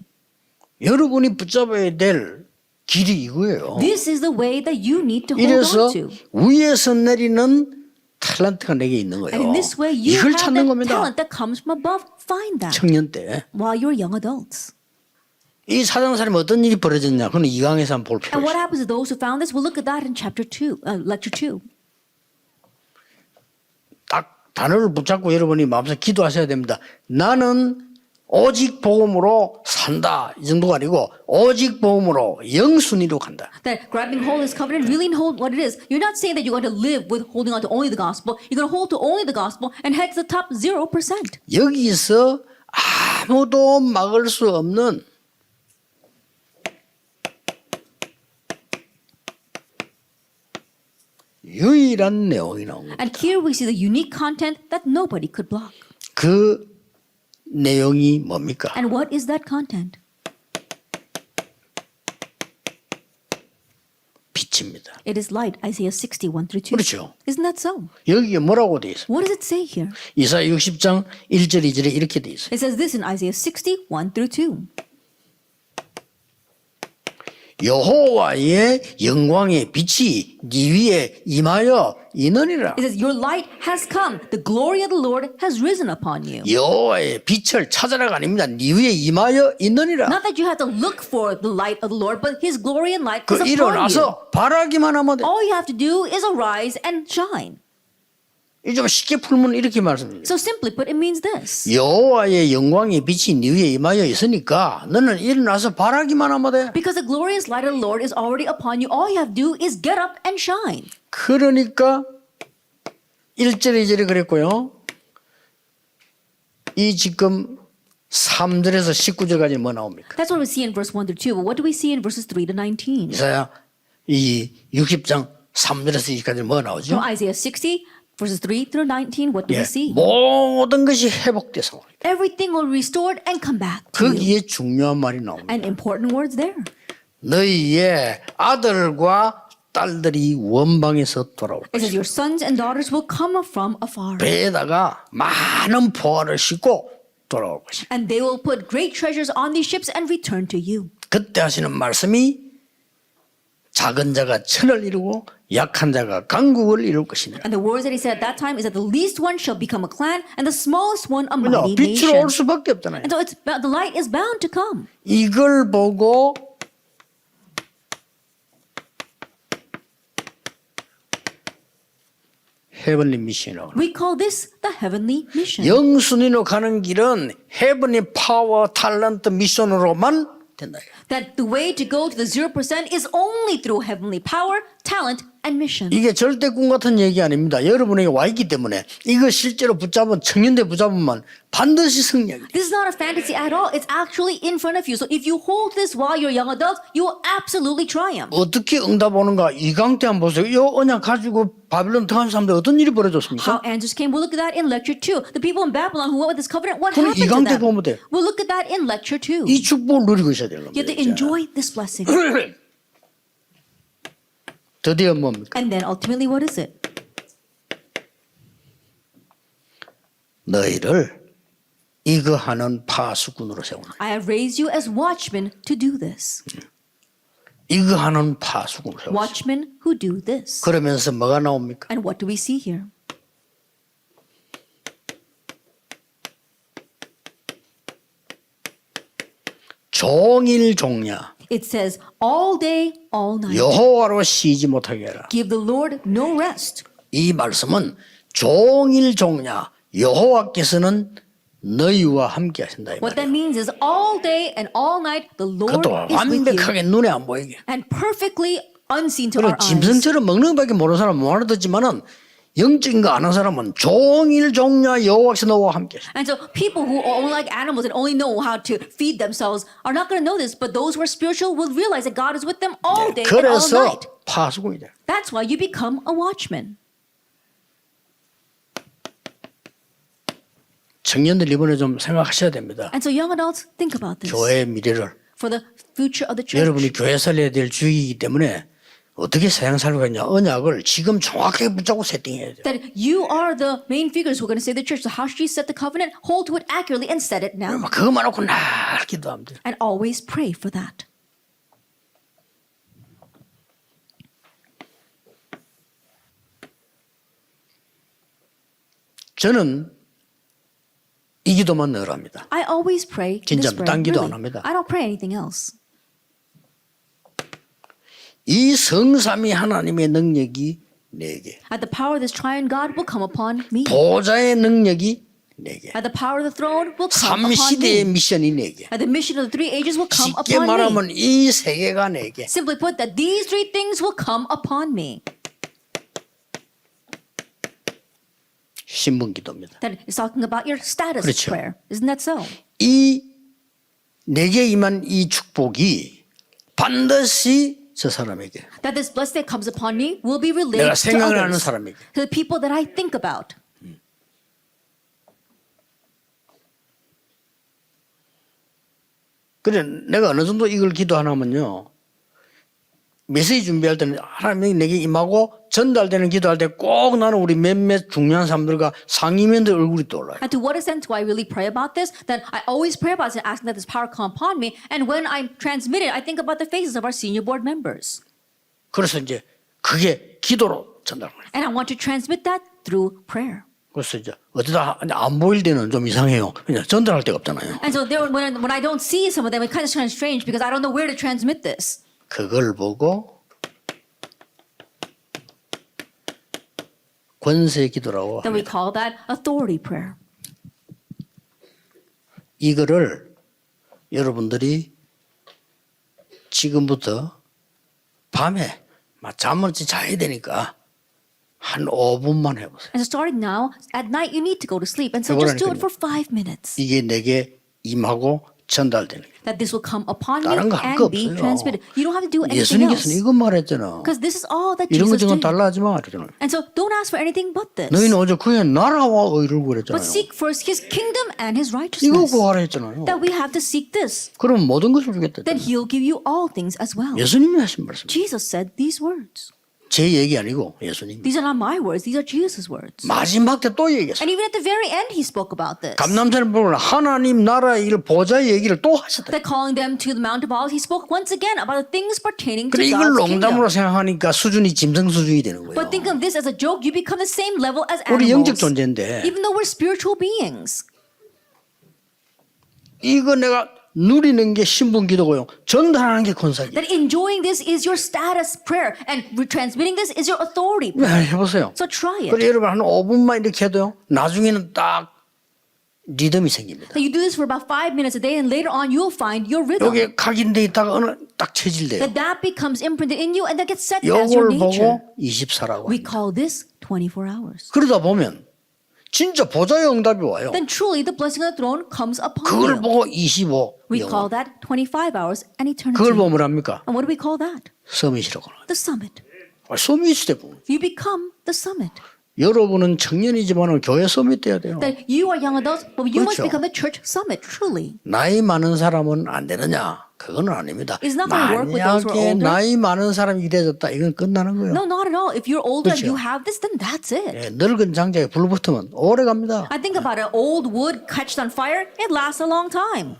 여러분이 붙잡아야 될 길이 이거예요. This is the way that you need to hold 이래서 on to. 위에서 내리는 탤런트가 내게 있는 And in 거예요. this way, you 이걸 have 찾는 that 겁니다. talent that comes from above. Find that 청년 때. while you're young adults. 이 사장사람이 어떤 일이 벌어졌냐? 그건 2강에서 한번 볼 필요 And what 있어요. happens to those who found this? We'll look at that in lecture 2. 딱 단어를 붙잡고 여러분이 마음속에 기도하셔야 됩니다. 나는 오직 복음으로 산다. 이 정도가 아니고 오직 복음으로 영순위로 간다. That grabbing hold of this covenant, really hold what it is. You're not saying that you're going to live with holding on to only the gospel. You're going to hold to only the gospel and head to the top 0%. 여기서 아무도 막을 수 없는 유일한 내용이 나옵니다. And here we see the unique content that nobody could block. 그 내용이 뭡니까? And what is that content? 빛입니다. It is light, Isaiah 61 through 2. 그렇죠. Isn't that so? 여기에 뭐라고 돼 있어요? What does it say here? 이사야 60장 1절 2절에 이렇게 돼 있어요. It says this in Isaiah 61 through 2. 여호와의 영광의 빛이 네 위에 임하여 이느니라. It says, your light has come. The glory of the Lord has risen upon you. 여호와의 빛을 찾아라가 아닙니다. 네 위에 임하여 있느니라. Not that you have to look for the light of the Lord, but his glory and light 그 is upon you. 일어나서 바라기만 하면 돼. All you have to do is arise and shine. 이 좀 쉽게 풀면 이렇게 말씀드려요. So simply put, it means this. 여호와의 영광의 빛이 네 위에 임하여 있으니까 너는 일어나서 바라기만 하면 돼. Because the glorious light of the Lord is already upon you. All you have to do is get up and shine. 그러니까 1절 2절에 그랬고요. 이 지금 3절에서 19절까지 뭐 나옵니까? That's what we see in verse 1 through 2. But what do we see in verses 3 to 19? 이사야 이 60장 3절에서 2절까지 뭐 나오죠? From Isaiah 60, verses 3 through 19, what do 예, we see? 모든 것이 회복돼서 Everything will be restored and come back to you. 거기에 중요한 말이 나옵니다. And important words there. 너희의 아들과 딸들이 원방에서 돌아올 It says, 것이다. your sons and daughters will come from afar. 배에다가 많은 포화를 싣고 돌아올 것이다. And they will put great treasures on these ships and return to you. 그때 하시는 말씀이 작은 자가 천을 이루고 약한 자가 강국을 이룰 것이니라. And the words that he said at that time is that the least one shall become a clan and the smallest one a 왜냐? mighty 빛으로 nation. 올 수밖에 없잖아요. And so the light is bound to come. 이걸 보고 헤븐리 미션이라고. We call this the heavenly mission. 영순위로 가는 길은 헤븐리 파워 탤런트 미션으로만 된다. That the way to go to the 0% is only through heavenly power, talent, and mission. 이게 절대 꿈 같은 얘기 아닙니다. 여러분에게 와 있기 때문에 이거 실제로 붙잡은 청년대 붙잡으면 반드시 승리합니다. This is not a fantasy at all. It's actually in front of you. So if you hold this while you're young adults, you will absolutely triumph. 어떻게 응답 오는가 이강 때 한번 보세요. 이 언약 가지고 바빌론 들어간 사람들 어떤 일이 벌어졌습니까? How answers came. We'll look at that in lecture 2. The people in Babylon who went with this covenant, what 그럼 happened to 이강 때 them? 보면 돼요. We'll look at that in lecture 2. 이 축복을 누리고 있어야 되는 You have to 겁니다. enjoy this blessing. 드디어 뭡니까? And then ultimately, what is it? 너희를 이거 하는 파수꾼으로 세우는 I have raised you as watchmen to do this. 이거 하는 파수꾼으로 세우는 Watchmen who do this. 그러면서 뭐가 나옵니까? And what do we see here? 종일 종야 It says, all day, all night. 여호와로 쉬지 못하게 해라. Give the Lord no rest. 이 말씀은 종일 종야 여호와께서는 너희와 함께 하신다 이 What that 말이에요. means is all day and all night, the Lord 그것도 is with you. 완벽하게 눈에 안 보이게. And perfectly unseen to 그리고 our eyes. 짐승처럼 먹는 것밖에 모르는 사람은 못 알아듣지만은 영적인 거 아는 사람은 종일 종야 여호와께서 너와 함께 하신다. And so people who are only like animals and only know how to feed themselves are not going to know this, but those who are spiritual will realize that God is with them all day and all 그래서 night. 파수꾼이 돼. That's why you become a watchman. 청년들 이번에 좀 생각하셔야 됩니다. And so young adults, think about this. 교회의 미래를. For the future of the church. 여러분이 교회 살려야 될 주의이기 때문에 어떻게 세상 살겠냐 언약을 지금 정확하게 붙잡고 세팅해야 돼요. That you are the main figures who are going to save the church. So how should you set the covenant? Hold to it accurately and set it now. 그것만 놓고 날 기도하면 돼요. And always pray for that. 저는 이 기도만 늘 합니다. I always pray this 진짜 prayer. 딴 기도 안 Really. 합니다. I don't pray anything else. 이 성삼위 하나님의 능력이 내게, At the power of this triune God will come upon me. 보좌의 능력이 내게, At the power of the throne will come upon 삼시대의 me. 미션이 내게. At the mission of the three ages will come 쉽게 upon me. 말하면 이 세계가 내게. Simply put, that these three things will come upon me. 신분 기도입니다. That is talking about your status 그렇죠. prayer. Isn't that so? 이 내게 임한 이 축복이 반드시 저 사람에게, That this blessing that comes upon me will be 내가 related to 생각을 하는 others. 사람에게. To the people that I think about. 그래 내가 어느 정도 이걸 기도하냐면요. 메시지 준비할 때는 하나님이 내게 임하고 전달되는 기도할 때 꼭 나는 우리 몇몇 중요한 사람들과 상임위원들 얼굴이 떠올라요. And to what extent do I really pray about this? That I always pray about it, asking that this power come upon me. And when I transmit it, I think about the faces of our senior board members. 그래서 이제 그게 기도로 전달해요. And I want to transmit that through prayer. 그래서 이제 어디다 안 보일 때는 좀 이상해요. 그냥 전달할 데가 없잖아요. And so there, when I don't see some of them, it kind of sounds strange because I don't know where to transmit this. 그걸 보고 권세 기도라고 Then we 합니다. call that authority prayer. 이거를 여러분들이 지금부터 밤에 잠을 자야 되니까 한 5분만 해보세요. And so starting now, at night you need to go to sleep. And so just do it for 5 minutes. 이게 내게 임하고 전달되는 거예요. That this will come upon me 다른 거 할 거 and be 없어요. transmitted. You don't have to do anything 예수님께서는 else. 이것만 했잖아. Because this is all that 이런 것 Jesus 저것 did. 달라하지 마 그러잖아요. And so don't ask for anything but this. 너희는 어제 그의 나라와 의를 구했잖아요. But seek first His kingdom and His 이거 righteousness. 구하라 했잖아요. That we have to seek this. 그럼 모든 것을 주겠다. Then He'll give you all things as well. 예수님이 하신 말씀. Jesus said these words. 제 얘기 아니고 예수님. These are not my words. These are Jesus' words. 마지막 때 또 얘기했어요. And even at the very end, He spoke about this. 감남산을 보면 하나님 나라의 일 보좌의 얘기를 또 하셨다. That calling them to the Mount of Olives, He spoke once again about the things pertaining to 그래 이걸 God's kingdom. 농담으로 생각하니까 수준이 짐승 수준이 되는 거예요. But think of this as a joke. You become the same level as 우리 영적 animals. 존재인데 Even though we're spiritual beings. 이거 내가 누리는 게 신분 기도고요. 전달하는 게 권사기. That enjoying this is your status prayer. And transmitting this is your authority prayer. 해보세요. So try it. 그래 여러분 한 5분만 이렇게 해도요. 나중에는 딱 리듬이 생깁니다. That you do this for about 5 minutes a day, and later on you'll find your rhythm. 여기에 각인돼 있다가 어느 딱 체질돼요. That becomes imprinted in you, and that gets set as your 요걸 nature. 보고 24라고 We 합니다. call this 24 hours. 그러다 보면 진짜 보좌의 응답이 와요. Then truly the blessing of the throne comes upon 그걸 you. 보고 25 We 영원. call that 25 hours and eternity. 그걸 보면 뭐랍니까? And what do we call that? 서밋이라고 합니다. The summit. 서밋이 되고 You become the summit. 여러분은 청년이지만 교회 서밋 돼야 돼요. That you are young adults, but you must 그렇죠. become the church summit, truly. 나이 많은 사람은 안 되느냐? 그건 아닙니다. It's not going to work with those who are 만약에 older. 나이 많은 사람이 되졌다 이건 끝나는 거예요. No, not at all. If you're older and 그렇죠. you have this, then that's it. 예, 늙은 장작에 불 붙으면 오래 갑니다. I think about an old wood catched on fire, it lasts a long time.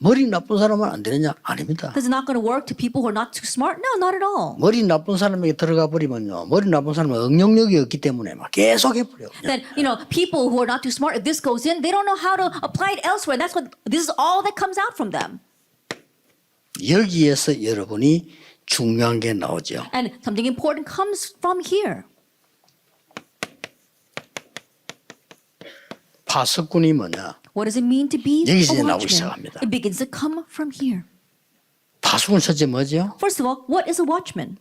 머리 나쁜 사람은 안 되느냐? 아닙니다. Is it not going to work to people who are not too smart? No, not at all. 머리 나쁜 사람에게 들어가 버리면요. 머리 나쁜 사람은 응용력이 없기 때문에 막 계속 해버려요. That, people who are not too smart, if this goes in, they don't know how to apply it elsewhere. That's what, this is all that comes out from them. 여기에서 여러분이 중요한 게 나오죠. And something important comes from here. 파수꾼이 뭐냐? What does it mean to be a 여기서 이제 나오기 watchman? 시작합니다. It begins to come from here. 파수꾼 첫째 뭐죠? First of all, what is a watchman?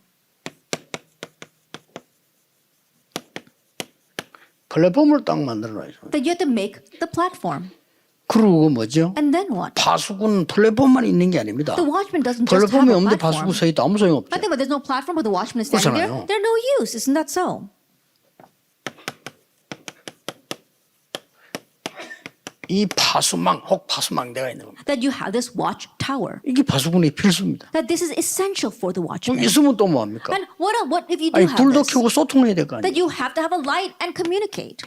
플랫폼을 딱 만들어놔야죠. That you have to make the platform. 그리고 뭐죠? And then what? 파수꾼 플랫폼만 있는 게 아닙니다. The watchman doesn't just have 플랫폼이 a 없는데 platform. 파수꾼 서 있다 아무 소용 없죠. I think, but there's no platform, but the watchman is standing there. 그렇잖아요. They're no use. Isn't that so? 이 파수망 혹 파수망대가 있는 겁니다. That you have this watch tower. 이게 파수꾼이 필수입니다. That this is essential for the watchman. 있으면 또 뭐합니까? And what if you do 아니 have 불도 this? 켜고 소통해야 될 거 That 아니에요. you have to have a light and communicate.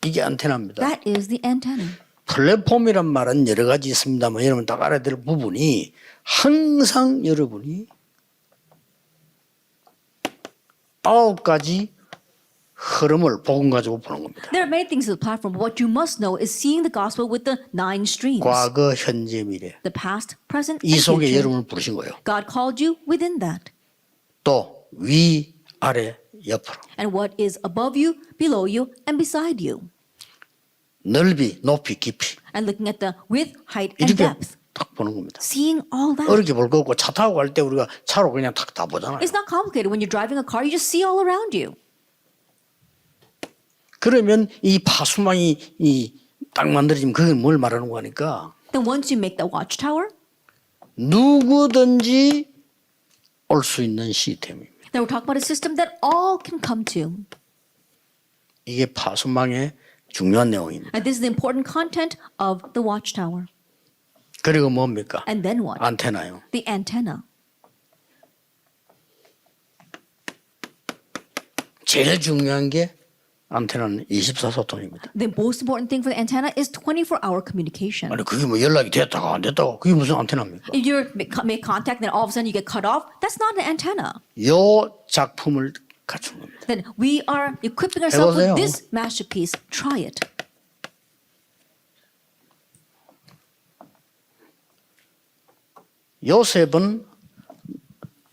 이게 안테나입니다. That is the antenna. 플랫폼이란 말은 여러 가지 있습니다만 여러분 딱 알아야 될 부분이 항상 여러분이 9가지 흐름을 복음 가지고 보는 겁니다. There are many things to the platform, but what you must know is seeing the gospel with the 9 streams. 과거, 현재, 미래. The past, present, 이 and 속에 future. 여러분을 부르신 거예요. God called you within that. 또 위, 아래, 옆으로. And what is above you, below you, and beside you. 넓이, 높이, 깊이. And looking at the width, height, and 이렇게 depth. 딱 보는 겁니다. Seeing all that. 어렵게 볼 거 없고 차 타고 갈 때 우리가 차로 그냥 탁 다 보잖아요. It's not complicated. When you're driving a car, you just see all around you. 그러면 이 파수망이 딱 만들어지면 그게 뭘 말하는 거니까 Then once you make the watchtower, 누구든지 올 수 있는 시스템입니다. then we're talking about a system that all can come to. 이게 파수망의 중요한 내용입니다. And this is the important content of the watchtower. 그리고 뭡니까? And then what? 안테나요. The antenna. 제일 중요한 게 안테나는 24소통입니다. The most important thing for the antenna is 24-hour communication. 아니 그게 뭐 연락이 됐다가 안 됐다가 그게 무슨 안테나입니까? If you make contact, then all of a sudden you get cut off. That's not an antenna. 요 작품을 갖춘 겁니다. Then we are equipping ourselves 해보세요. with this masterpiece. Try it. 요셉은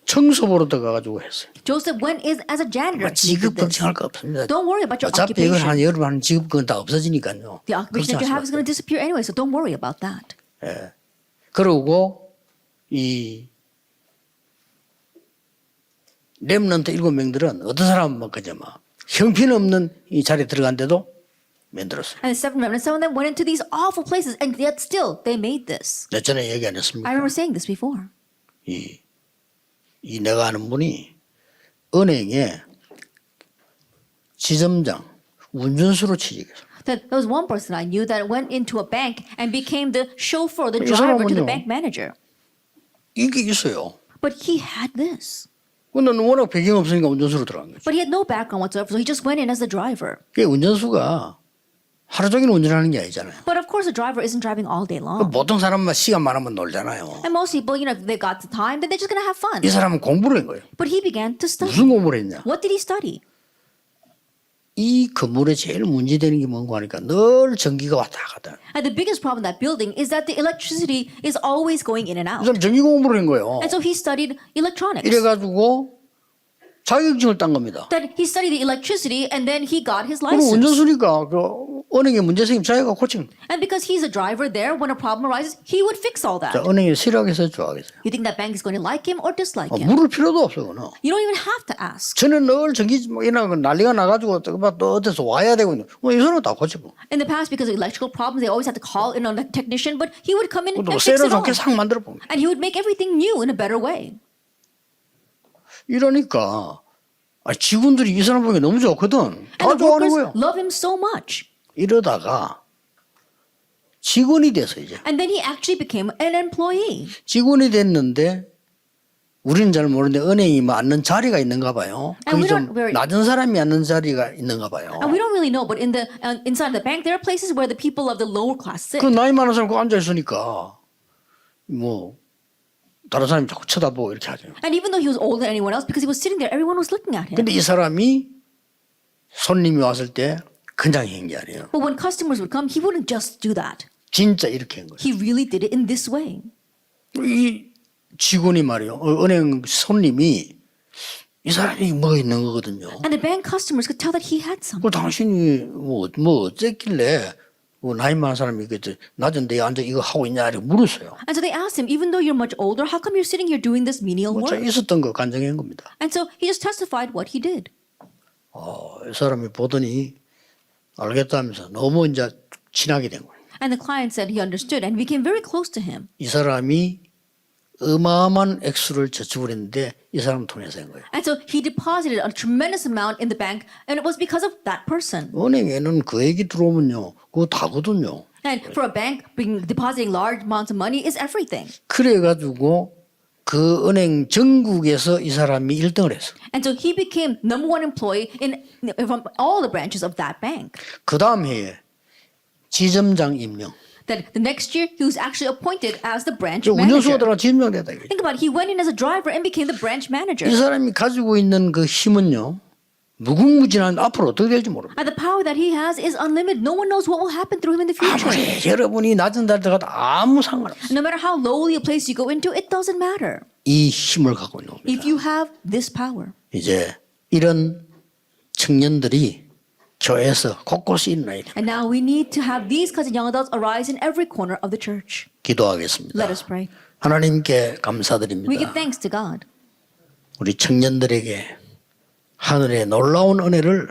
청소부로 들어가가지고 했어요. Joseph went as a janitor. He 직업 did this. 걱정할 거 없습니다. Don't worry about your 어차피 이걸 occupation. 한 여러분 하는 직업 그건 다 없어지니까요. The occupation that you have is going to disappear anyway, so don't worry about that. 예. 그리고 이 렘넌트 7명들은 어떤 사람은 그저 막 형편없는 이 자리에 들어간데도 만들었어요. And the 7 remnants, some of them went into these awful places, and yet still they made this. 내 전에 얘기 안 I 했습니까? remember saying this before. 이 내가 아는 분이 은행에 지점장, 운전수로 취직했어요. That there was one person I knew that went into a bank and became the chauffeur, the 이 driver to the 사람은요. bank manager. 이게 있어요. But he had this. 근데 워낙 배경 없으니까 운전수로 들어간 거죠. But he had no background whatsoever, so he just went in as the driver. 그 운전수가 하루 종일 운전하는 게 아니잖아요. But of course, the driver isn't driving all day long. 보통 사람만 시간 많으면 놀잖아요. And most people, if they got the time, then they're just going to have fun. 이 사람은 공부를 한 거예요. But he began to study. 무슨 공부를 했냐? What did he study? 이 건물에 제일 문제되는 게 뭔가 하니까 늘 전기가 왔다 갔다. And the biggest problem in that building is that the electricity is always going in and 이 out. 사람 전기 공부를 한 거예요. And so he studied electronics. 이래가지고 자격증을 딴 겁니다. That he studied the electricity and then he got his 그럼 license. 운전수니까 그 은행에 문제 생기면 자기가 고친. And because he's a driver there, when a problem arises, he would fix all 자, that. 은행이 싫어하겠어요, 좋아하겠어요? You think that bank is going to like him or dislike him? 물을 필요도 없어, 그는. You don't even have to ask. 저는 늘 전기 이나 난리가 나가지고 또 어디서 와야 되고 이 사람은 다 고치고. In the past, because of electrical problems, they always had to call in a technician, but he would come in and 또 fix 새로 it all. 좋게 싹 만들어 봅니다. And he would make everything new in a better way. 이러니까 직원들이 이 사람 보기 너무 좋거든. And 다 the 좋아하는 workers 거예요. love him so much. 이러다가 직원이 돼서 이제 And then he actually became an employee. 직원이 됐는데 우리는 잘 모르는데 은행이 뭐 앉는 자리가 있는가 봐요. And 그게 we 좀 don't very- 낮은 사람이 앉는 자리가 있는가 봐요. And we don't really know, but in the inside the bank, there are places where the people of the lower class sit. 그 나이 많은 사람 그 앉아 있으니까 뭐 다른 사람이 자꾸 쳐다보고 이렇게 하죠. And even though he was older than anyone else, because he was sitting there, everyone was looking at him. 근데 이 사람이 손님이 왔을 때 그냥 한 게 아니에요. But when customers would come, he wouldn't just do that. 진짜 이렇게 한 거예요. He really did it in this way. 이 직원이 말이요. 은행 손님이 이 사람이 뭐 있는 거거든요. And the bank customers could tell that he had something. 그 당신이 뭐 어쨌길래 나이 많은 사람이 낮은 데에 앉아 이거 하고 있냐 이렇게 물었어요. And so they asked him, even though you're much older, how come you're sitting here doing this menial 뭐 work? 있었던 거 간증한 겁니다. And so he just testified what he did. 이 사람이 보더니 알겠다면서 너무 이제 친하게 된 거예요. And the client said he understood and became very close to him. 이 사람이 어마어마한 액수를 저축을 했는데 이 사람 통해서 한 거예요. And so he deposited a tremendous amount in the bank, and it was because of that person. 은행에는 그 얘기 들어오면요, 그거 다거든요. And for a bank, depositing large amounts of money is everything. 그래가지고 그 은행 전국에서 이 사람이 1등을 했어. And so he became number one employee from all the branches of that bank. 그 다음 해에 지점장 임명. That the next year he was actually appointed as the branch 운전수가 manager. 들어가 지점장됐다. Think about it. He went in as a driver and became the branch manager. 이 사람이 가지고 있는 그 힘은요, 무궁무진한 앞으로 어떻게 될지 모릅니다. And the power that he has is unlimited. No one knows what will happen through him in the future. 아무리 여러분이 낮은 데 들어가도 아무 상관없어요. No matter how lowly a place you go into, it doesn't matter. 이 힘을 갖고 있는 겁니다. If you have this power. 이제 이런 청년들이 교회에서 곳곳이 일어나야 돼요. And now we need to have these kinds of young adults arise in every corner of the church. 기도하겠습니다. Let us pray. 하나님께 We 감사드립니다. give thanks to God. 우리 청년들에게 하늘의 놀라운 은혜를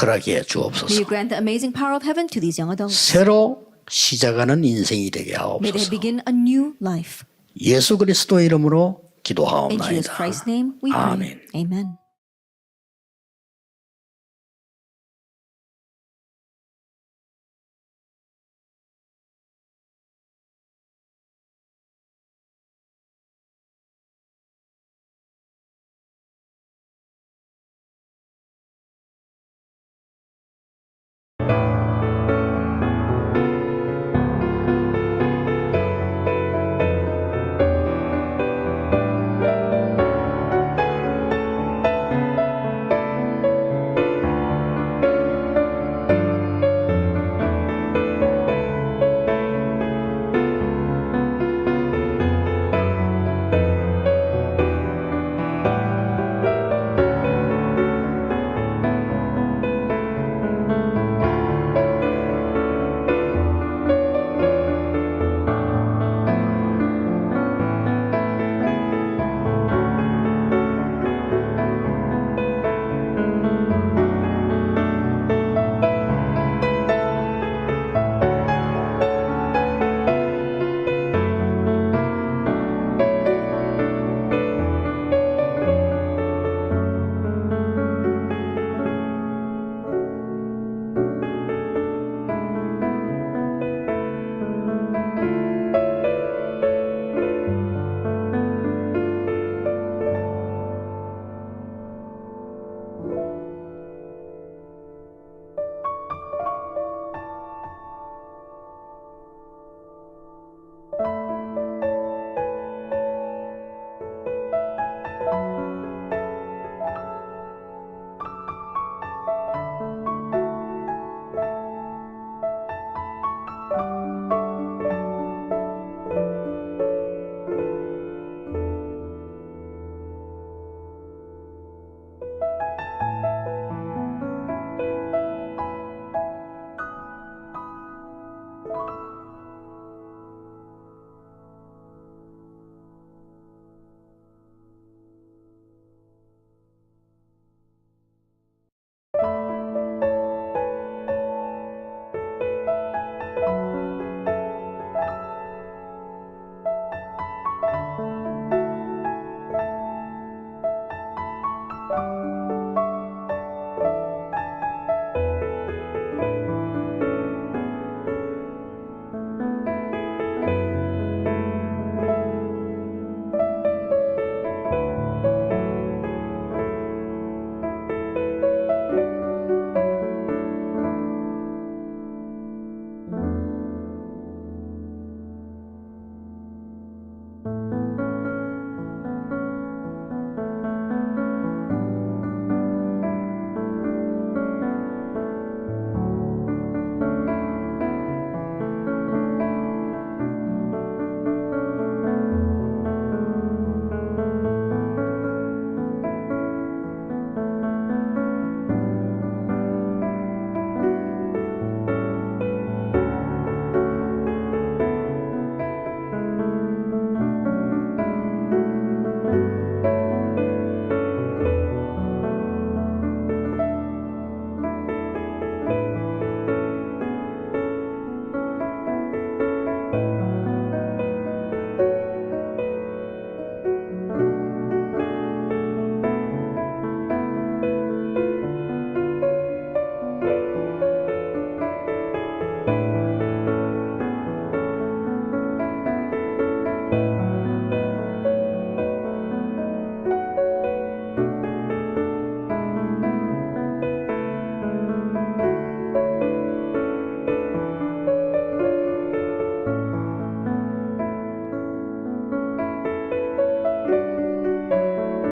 허락해 May 주옵소서. you grant the amazing power of heaven to these young adults. 새로 시작하는 인생이 되게 May they 하옵소서. begin a new life. 예수 그리스도의 이름으로 In Jesus 기도하옵나이다. Christ's name we pray. 아멘. Amen.